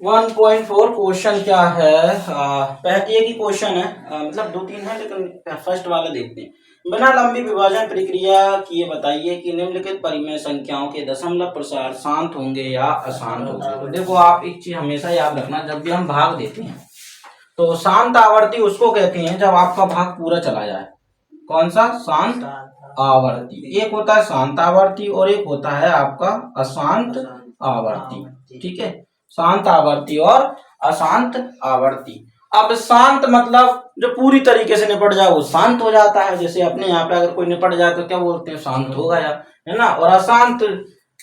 1.4 question क्या है? एक ही क्वेश्चन है, मतलब दो तीन है लेकिन फर्स्ट वाला देखते हैं। बिना लंबी विभाजन प्रक्रिया किए बताइए कि निम्नलिखित परिमेय संख्याओं के दशमलव प्रसार शांत होंगे या अशांत होंगे। तो देखो, आप एक चीज हमेशा याद रखना, जब भी हम भाग देते हैं तो शांत आवर्ती उसको कहते हैं जब आपका भाग पूरा चला जाए। कौन सा? शांत आवर्ती। एक होता है शांत आवर्ती और एक होता है आपका अशांत आवर्ती। ठीक है, शांत आवर्ती और अशांत आवर्ती। अब शांत मतलब जो पूरी तरीके से निपट जाए वो शांत हो जाता है। जैसे अपने यहाँ पे अगर कोई निपट जाए तो क्या बोलते हैं? शांत हो गया, है ना। और अशांत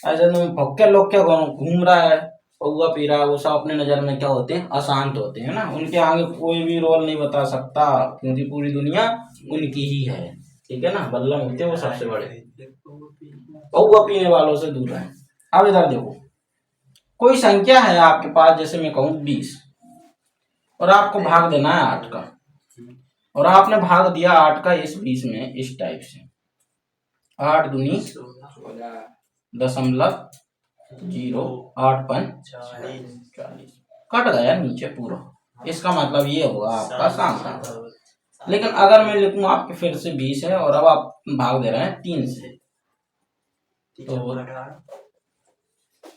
ऐसे भक्के लोग क्या घूम रहा है, पौआ पी रहा है, वो सब अपने नजर में क्या होते हैं? अशांत होते हैं ना। उनके आगे कोई भी रोल नहीं बता सकता क्योंकि पूरी दुनिया उनकी ही है। ठीक है ना, बल्लम होते हैं वो सबसे बड़े। पौआ पीने वालों से दूर रहे। अब इधर देखो, कोई संख्या है आपके पास, जैसे मैं कहूं 20, और आपको भाग देना है 8 का, और आपने भाग दिया 8 का इस 20 में इस टाइप से। 8 दूनी 0.8 कट गया नीचे पूरा। इसका मतलब ये होगा आपका शांत। लेकिन अगर मैं लिखूं आपके फिर से 20 है और अब आप भाग दे रहे हैं 3 से, तो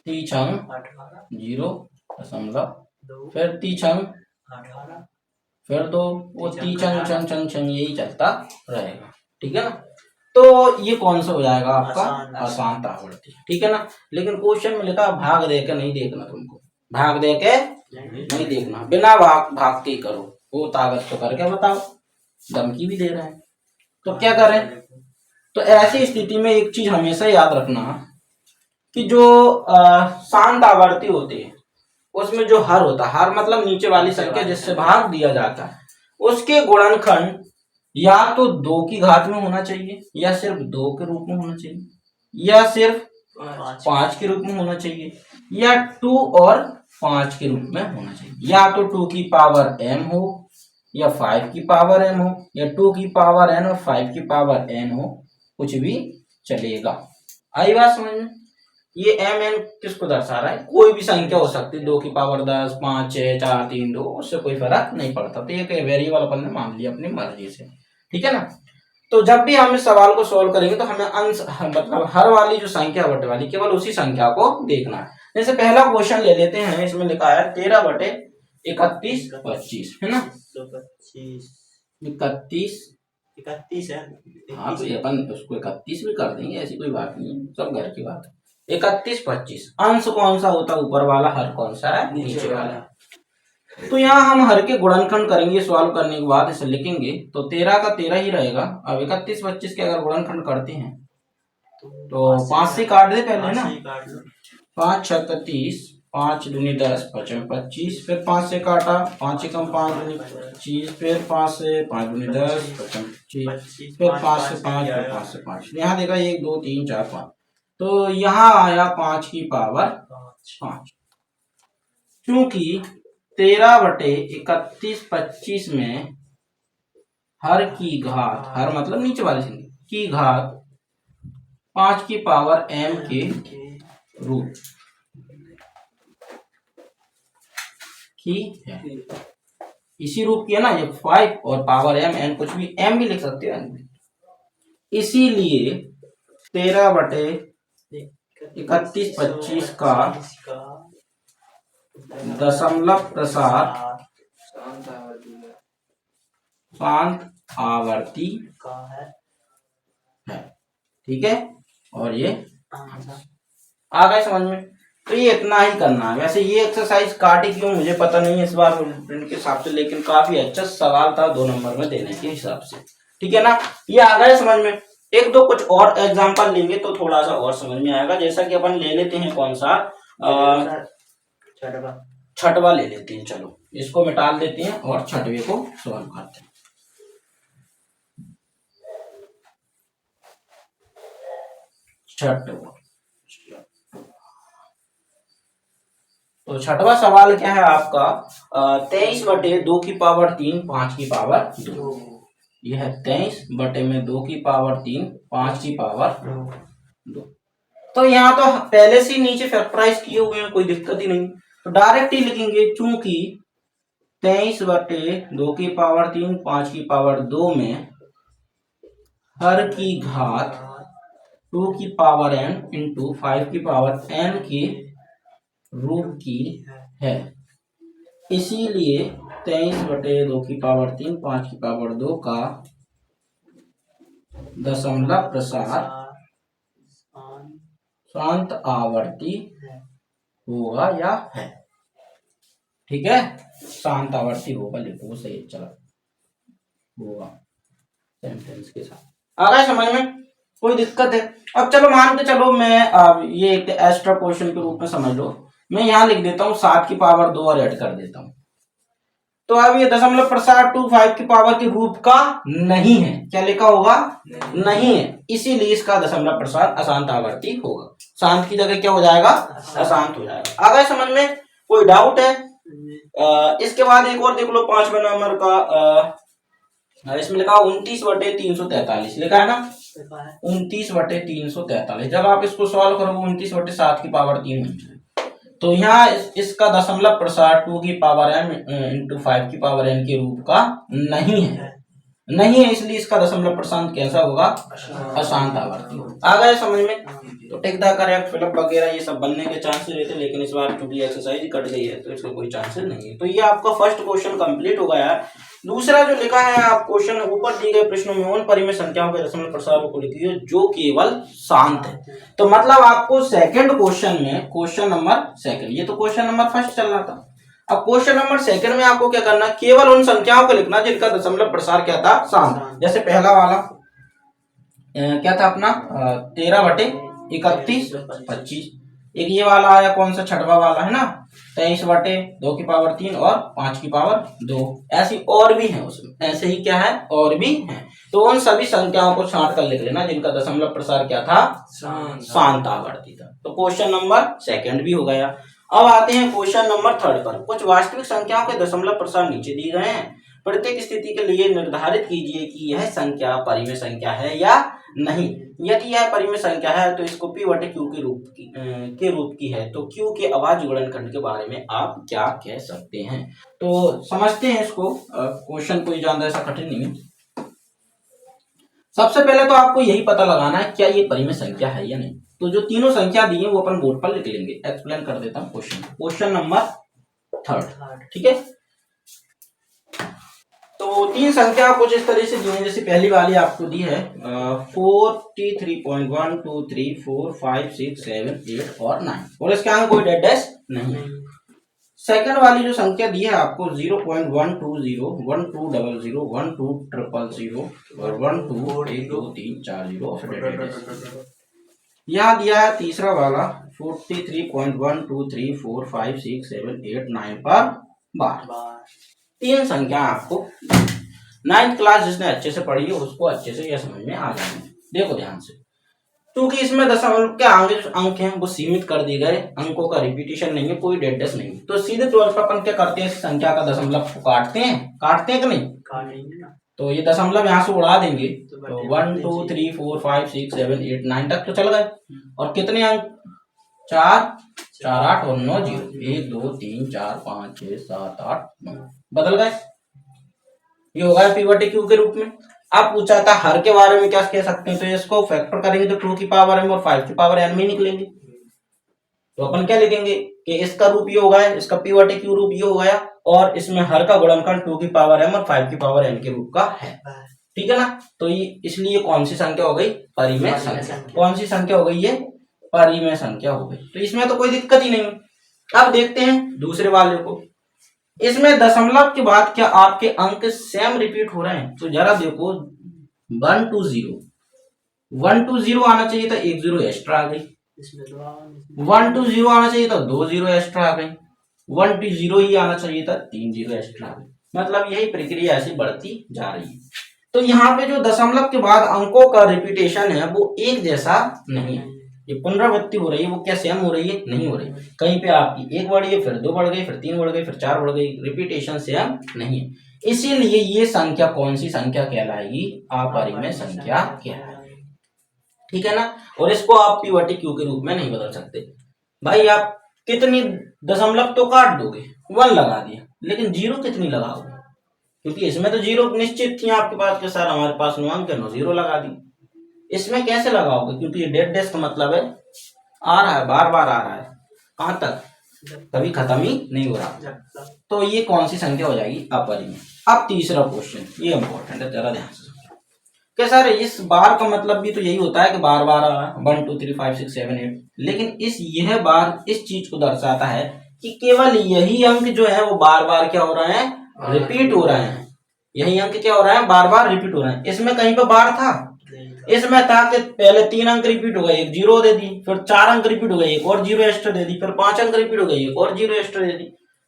3 0.2 फिर 3 फिर 2, वो 3 छंग यही चलता रहेगा। ठीक है ना। तो ये कौन सा हो जाएगा आपका? अशांत आवर्ती। ठीक है ना। लेकिन क्वेश्चन में लिखा भाग दे के नहीं देखना, तुमको भाग दे के नहीं देखना, बिना भाग के ही करो। वो ताकत तो करके बताओ, धमकी भी दे रहे हैं तो क्या करें? तो ऐसी स्थिति में एक चीज हमेशा याद रखना कि जो शांत आवर्ती होती है उसमें जो हर होता है, हर मतलब नीचे वाली संख्या जिससे भाग दिया जाता है, उसके गुणनखंड या तो 2 की घात में होना चाहिए, या सिर्फ 2 के रूप में होना चाहिए, या सिर्फ 5 के रूप में होना चाहिए, या 2 और 5 के रूप में होना चाहिए। या तो 2 की पावर m हो, या 5 की पावर m हो, या 2 की पावर n और 5 की पावर n हो, कुछ भी चलेगा। आई बात समझ में? ये एम एन किसको दर्शा रहा है? कोई भी संख्या हो सकती है, 2 की पावर 10, 5, 6, 4, 3, 2, उससे कोई फर्क नहीं पड़ता। तो ये वेरिएबल अपन ने मान लिया अपनी मर्जी से। ठीक है ना। तो जब भी हम इस सवाल को सोल्व करेंगे तो हमें अंश मतलब हर वाली जो संख्या बटे वाली, केवल उसी संख्या को देखना है। जैसे पहला क्वेश्चन ले लेते हैं, इसमें लिखा है 13 बटे 31 25, है ना। 31 है। हाँ, तो अपन उसको 31 भी कर देंगे, ऐसी कोई बात नहीं है, सब घर की बात है। 31 25 अंश कौन सा होता है? ऊपर वाला। हर कौन सा है? नीचे वाला। तो यहाँ हम हर के गुणनखंड करेंगे, सॉल्व करने के बाद इसे लिखेंगे तो 13 का 13 ही रहेगा। अब 31 25 के अगर गुणनखंड करते हैं तो 5 से काट दे पहले ना। 5 6 30, 5 दूनी 10, 5 25, फिर 5 से काटा, 5 एकम 5 दूनी 25, फिर 5 से 5 दूनी 10, 25, फिर 5 से 5, फिर 5 से 5। यहाँ देखा 1 2 3 4 5, तो यहाँ आया 5 की पावर 5। क्योंकि 13 बटे 31 25 में हर की घात, हर मतलब नीचे वाली संख्या की घात 5 की पावर m के रूप की है। इसी रूप की है ना ये 5 और पावर m, n कुछ भी m भी लिख सकते हैं। इसीलिए 13 बटे 31 25 का दशमलव प्रसार शांत आवर्ती है। ठीक है, और ये आ गए समझ में? तो ये इतना ही करना है। वैसे ये एक्सरसाइज काटी क्यों मुझे पता नहीं है इस बार प्रिंट के हिसाब से, लेकिन काफी अच्छा सवाल था 2 नंबर में देने के हिसाब से। ठीक है ना, ये आ गए समझ में? एक दो कुछ और एग्जांपल लेंगे तो थोड़ा सा और समझ में आएगा। जैसा कि अपन ले लेते हैं कौन सा, छठवा ले लेते हैं। चलो इसको मिटा देते हैं और छठवे को सॉल्व करते हैं। तो छठवा सवाल क्या है आपका? 23 बटे 2 की पावर 3 5 की पावर 2। यह है 23 बटे में 2 की पावर 3 5 की पावर 2। तो यहाँ तो पहले से नीचे फैक्टराइज किए हुए हैं, कोई दिक्कत ही नहीं। तो डायरेक्ट ही लिखेंगे, चूंकि 23/2 की पावर 3 5 की पावर 2 में हर की घात 2 की पावर n इंटू 5 की पावर n के रूप की है, इसीलिए 23/2 की पावर 3 5 की पावर 2 का दशमलव प्रसार शांत आवर्ती होगा या है। ठीक है, शांत आवर्ती होगा, लिखो सही चला होगा सेंटेंस के साथ। आ गया समझ में, कोई दिक्कत है? अब चलो मान के चलो मैं अब ये एक एक्स्ट्रा क्वेश्चन के रूप में समझ लो, मैं यहाँ लिख देता हूँ 7 की पावर 2 और ऐड कर देता हूँ। तो अब ये दशमलव प्रसार 2 5 की पावर के रूप का नहीं है, क्या लिखा होगा? नहीं है, इसीलिए इसका दशमलव प्रसार अशांत आवर्ती होगा। शांत की जगह क्या हो जाएगा? अशांत हो जाएगा। आ गए समझ में, कोई डाउट है? इसके बाद एक और देख लो 5वें नंबर का, इसमें लिखा 29/343 लिखा है ना, 29/343। जब आप इसको सॉल्व करोगे 29/7 की पावर 3 बन जाएगा। तो यहाँ इसका दशमलव प्रसार 2 की पावर m इंटू 5 की पावर n के रूप का नहीं है, नहीं है, इसलिए इसका दशमलव प्रसार कैसा होगा? अशांत आवर्ती। आ गए समझ में? तो टेक द करेक्ट फिलअप वगैरह ये सब बनने के चांसेस रहते, लेकिन इस बार क्योंकि एक्सरसाइज कट गई है तो इसका कोई चांसेस नहीं है। तो ये आपका फर्स्ट क्वेश्चन कंप्लीट हो गया है। दूसरा जो लिखा है आप क्वेश्चन ऊपर दिए गए प्रश्नों में उन परिमेय संख्याओं के दशमलव प्रसार को लिखिए जो केवल शांत है। तो मतलब आपको सेकंड क्वेश्चन में, क्वेश्चन नंबर सेकंड, ये तो क्वेश्चन नंबर फर्स्ट चल रहा था, अब क्वेश्चन नंबर सेकंड में आपको क्या करना, केवल उन संख्याओं को लिखना जिनका दशमलव प्रसार क्या था? शांत। जैसे पहला वाला क्या था अपना 13/31 25। एक ये वाला आया कौन सा, छठवा वाला है ना, 23/2 की पावर 3 और 5 की पावर 2। ऐसी और भी है उसमें, ऐसे ही क्या है और भी है। तो उन सभी संख्याओं को छांट कर लिख लेना जिनका दशमलव प्रसार क्या था? शांत आवर्ती था। तो क्वेश्चन नंबर सेकंड भी हो गया। अब आते हैं क्वेश्चन नंबर थर्ड पर। कुछ वास्तविक संख्याओं के दशमलव प्रसार नीचे दिए गए हैं, प्रत्येक स्थिति के लिए निर्धारित कीजिए कि यह संख्या परिमेय संख्या है या नहीं। यदि यह परिमेय संख्या है तो इसको P/Q के रूप की है, तो Q के अभाज्य गुणनखंड के बारे में आप क्या कह सकते हैं? तो समझते हैं इसको, क्वेश्चन कोई ज्यादा ऐसा कठिन नहीं है। सबसे पहले तो आपको यही पता लगाना है क्या ये परिमेय संख्या है या नहीं। तो जो तीनों संख्या दी है वो अपन बोर्ड पर लिख लेंगे। एक्सप्लेन कर देता हूँ क्वेश्चन नंबर थर्ड। ठीक है, तो तीन संख्या कुछ इस तरह से दी है। जैसे पहली वाली आपको दी है 43.1 2 3 4 5 6 7 8 और 9 और इसके आगे कोई डेड डैश नहीं है। सेकंड वाली जो संख्या दी है आपको 0.120 1200 1200 और 1 2 1 2 3 4 0 और डेड डैश। यहाँ दिया है तीसरा वाला 43.1 2 3 4 5 6 7 8 9 पर 12। तीन संख्या आपको 9th क्लास जिसने अच्छे से पढ़ी है उसको अच्छे से यह समझ में आ जाएंगे। देखो ध्यान से, क्योंकि इसमें दशमलव के आगे जो अंक हैं वो सीमित कर दिए गए, अंकों का रिपीटिशन नहीं है, कोई डेड डैश नहीं है। तो सीधे तौर पर अपन क्या करते हैं, इस संख्या का दशमलव को काटते हैं कि नहीं? काटेंगे ना। तो ये दशमलव यहाँ से उड़ा देंगे तो 1 2 3 4 5 6 7 8 9 तक तो चल गए। और कितने अंक? 4 4 8 और 9 0 1 2 3 4 5 6 7 8 9 बदल गए। ये होगा P/Q के रूप में। अब पूछा था हर के बारे में क्या कह सकते हैं, तो इसको फैक्टर करेंगे तो 2 की पावर m और 5 की पावर n में निकलेंगे। तो अपन क्या लिखेंगे कि इसका रूप ये हो गया, इसका P/Q रूप ये हो गया और इसमें हर का गुणनखंड 2 की पावर m और 5 की पावर n के रूप का है। ठीक है ना। तो ये इसलिए कौन सी संख्या हो गई? परिमेय संख्या। कौन सी संख्या हो गई? ये परिमेय संख्या हो गई। तो इसमें तो कोई दिक्कत ही नहीं। अब देखते हैं दूसरे वाले को। इसमें दशमलव के बाद क्या आपके अंक सेम रिपीट हो रहे हैं? तो जरा देखो 1 2 0 1 2 0 आना चाहिए था, 1 0 एक्स्ट्रा आ गई। 1 2 0 आना चाहिए था, 2 0 एक्स्ट्रा आ गई। 1 2 0 ही आना चाहिए था, 3 0 एक्स्ट्रा आ गई। मतलब यही प्रक्रिया ऐसी बढ़ती जा रही है। तो यहाँ पे जो दशमलव के बाद अंकों का रिपीटेशन है वो एक जैसा नहीं है, ये पुनरावृत्ति हो रही है। वो क्या सेम हो रही है? नहीं हो रही। कहीं पे आपकी 1 बढ़ गई, फिर 2 बढ़ गई, फिर 3 बढ़ गई, फिर 4 बढ़ गई। रिपीटेशन सेम नहीं है, इसीलिए ये संख्या कौन सी संख्या कहलाएगी? अपरिमेय संख्या कहलाएगी। ठीक है ना। और इसको आप P/Q के रूप में नहीं बदल सकते भाई। आप कितनी दशमलव तो काट दोगे, 1 लगा दिया, लेकिन जीरो कितनी लगाओगे, क्योंकि इसमें तो जीरो निश्चित थी आपके पास के सर हमारे पास 9 अंक है, 9 जीरो लगा दी। इसमें कैसे लगाओगे, क्योंकि ये डेड डैश का मतलब है आ रहा है, बार बार आ रहा है, कहां तक, कभी खत्म ही नहीं हो रहा। तो ये कौन सी संख्या हो जाएगी, अपरिमेय। अब तीसरा क्वेश्चन, ये इंपॉर्टेंट है, जरा ध्यान से क्या सर, इस बार का मतलब भी तो यही होता है कि बार बार आ रहा है, 1 2 3 5 6 7 8, लेकिन यह बार इस चीज को दर्शाता है कि केवल यही अंक जो है वो बार बार क्या हो रहे हैं, रिपीट हो रहे हैं। यही अंक क्या हो रहा है, बार बार रिपीट हो रहे हैं। इसमें कहीं पे बार था, इसमें था कि पहले 3 अंक रिपीट हो गए, एक जीरो दे दी, फिर 4 अंक रिपीट हो गए, एक और जीरो एक्स्ट्रा दे दी, फिर 5 अंक रिपीट हो गए, एक और जीरो एक्स्ट्रा दे दी।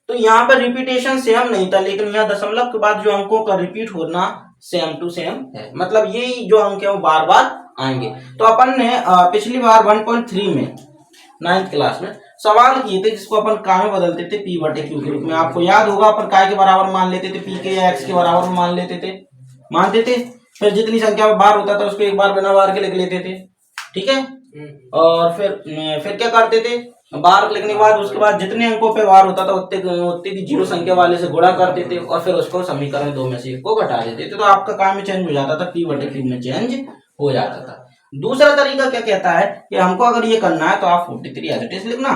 तो यहाँ पर रिपीटेशन सेम नहीं था, लेकिन यहाँ दशमलव के बाद जो अंकों का रिपीट होना सेम टू सेम है, मतलब ये जो अंक है वो बार बार आएंगे। तो अपन ने पिछली बार 1.3 में 9th क्लास में सवाल किए थे, जिसको अपन का में बदलते थे पी बटे क्यू के रूप में। आपको याद होगा, अपन काय के बराबर मान लेते थे, पी के या एक्स के बराबर मान लेते थे, मानते थे। फिर जितनी संख्या में बार होता था उसको एक बार बिना बार के लिख लेते थे, ठीक है। और फिर क्या करते थे, बार लिखने के बाद उसके बाद जितने अंकों पे बार होता था उतने की जीरो संख्या वाले से गुणा करते थे, और फिर उसको समीकरण 2 में से एक को घटा देते थे, तो आपका काम में चेंज हो जाता था, पी बटे क्यू में चेंज हो जाता था। दूसरा तरीका क्या कहता है कि हमको अगर ये करना है तो आप 43 एज इट इज लिखना,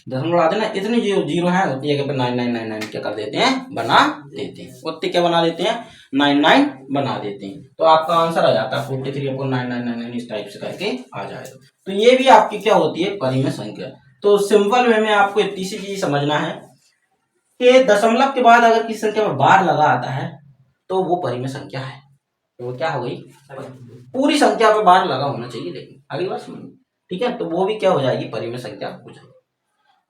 दशमलव बढ़ा देना, इतनी जीरो जीरो है उतनी जगह पे 9999 क्या कर देते हैं, बना देते हैं, उतने क्या बना देते हैं, 99 बना देते हैं। तो आपका आंसर आ जाता है 43/9999, इस टाइप से करके आ जाएगा। तो ये भी आपकी क्या होती है, परिमेय संख्या। तो सिंपल वे में आपको इतनी सी चीज समझना है कि दशमलव के बाद अगर किसी संख्या में बार लगा आता है तो वो परिमेय संख्या है। तो वो क्या हो गई, पूरी संख्या पे बार लगा होना चाहिए, लेकिन अगली बार समझिए, ठीक है। तो वो भी क्या हो जाएगी, परिमेय संख्या हो जाएगी।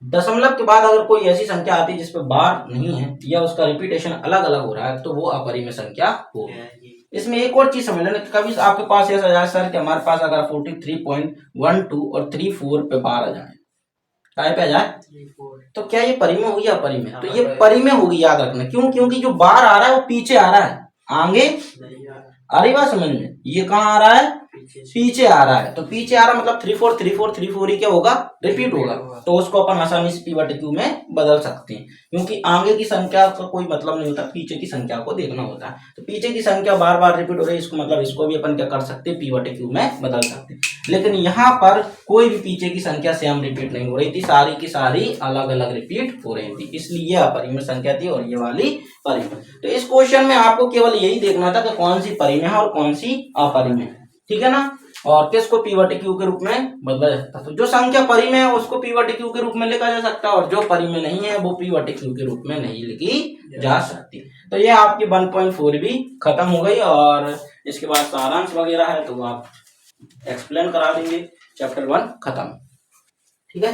दशमलव के बाद अगर कोई ऐसी संख्या आती है जिसपे बार नहीं है या उसका रिपीटेशन अलग अलग हो रहा है, तो वो अपरिमेय संख्या होगी। इसमें एक और चीज समझ लेना, कभी आपके पास ऐसा आ जाए सर कि हमारे पास अगर 43.12 और 34 पे बार आ जाए, काय पे आ जाए, तो क्या ये परिमेय होगी या अपरिमेय, तो ये परिमेय होगी, याद रखना। क्यों, क्योंकि जो बार आ रहा है वो पीछे आ रहा है, आगे आ रही बात समझ में, ये कहाँ आ रहा है, पीछे आ रहा है। तो पीछे आ रहा मतलब 34 ही क्या होगा, रिपीट होगा। तो उसको अपन आसानी से पी बटे क्यू में बदल सकते हैं, क्योंकि आगे की संख्या का कोई मतलब नहीं होता, पीछे की संख्या को देखना होता है। तो पीछे की संख्या बार बार रिपीट हो रही है, इसको मतलब इसको भी अपन क्या कर सकते हैं, पी बटे क्यू में बदल सकते हैं। लेकिन यहाँ पर कोई भी पीछे की संख्या सेम रिपीट नहीं हो रही थी, सारी की सारी अलग अलग रिपीट हो रही थी, इसलिए ये अपरिमेय संख्या थी और ये वाली परिमेय। तो इस क्वेश्चन में आपको केवल यही देखना था कि कौन सी परिमेय है और कौन सी अपरिमेय, ठीक है ना। और किसको पी बटे क्यू के रूप में बदला जा सकता है, तो जो संख्या परिमेय है उसको पी बटे क्यू के रूप में लिखा जा सकता है, और जो परिमेय नहीं है वो पी बटे क्यू के रूप में नहीं लिखी जा सकती। तो ये आपकी 1.4 भी खत्म हो गई, और इसके बाद सारांश वगैरह है तो आप एक्सप्लेन करा देंगे, चैप्टर 1 खत्म, ठीक है।